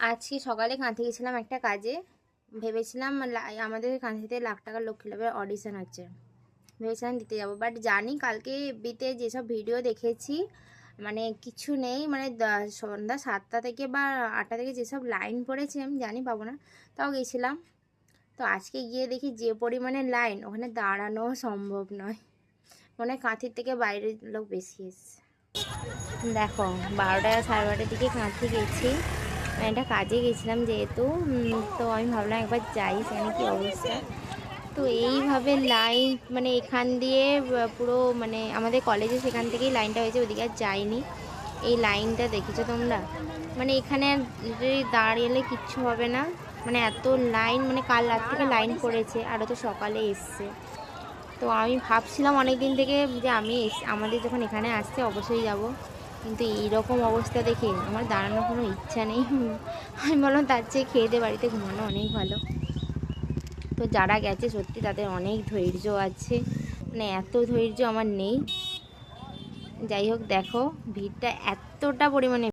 আজকে সকালে কাঁথি গেছিলাম একটা কাজে। ভেবেছিলাম আমাদের কাঁথিতে লাখ টাকার লক্ষ্মী লাভের অডিশন হচ্ছে, ভেবেছিলাম দিতে যাব। বাট জানি কালকে বিতে যেসব ভিডিও দেখেছি মানে কিছু নেই, মানে সন্ধ্যা 7টা থেকে বা 8টা থেকে যেসব লাইন পড়েছে আমি জানি পাবো না, তাও গেছিলাম। তো আজকে গিয়ে দেখি যে পরিমাণে লাইন, ওখানে দাঁড়ানো সম্ভব নয়। মনে হয় কাঁথির থেকে বাইরের লোক বেশি এসছে। দেখো 12টা 12:30টার দিকে কাঁথি গেছি, একটা কাজে গেছিলাম যেহেতু। তো আমি ভাবলাম একবার যাই সেখানে কী অবস্থা। তো এইভাবে লাইন, মানে এখান দিয়ে পুরো মানে আমাদের কলেজে সেখান থেকেই লাইনটা হয়েছে, ওদিকে আর যাইনি। এই লাইনটা দেখেছো তোমরা? মানে এখানে দাঁড়িয়ে কিচ্ছু হবে না, মানে এত লাইন, মানে কাল রাত থেকে লাইন পড়েছে, আরও তো সকালে এসছে। তো আমি ভাবছিলাম অনেক দিন থেকে যে আমাদের যখন এখানে আসছে অবশ্যই যাব, কিন্তু এইরকম অবস্থা দেখে আমার দাঁড়ানোর কোনো ইচ্ছা নেই। আমি বললাম তার চেয়ে খেয়ে দিয়ে বাড়িতে ঘুমানো অনেক ভালো। তো যারা গেছে সত্যি তাদের অনেক ধৈর্য আছে, মানে এত ধৈর্য আমার নেই। যাই হোক, দেখো ভিড়টা এতটা পরিমাণে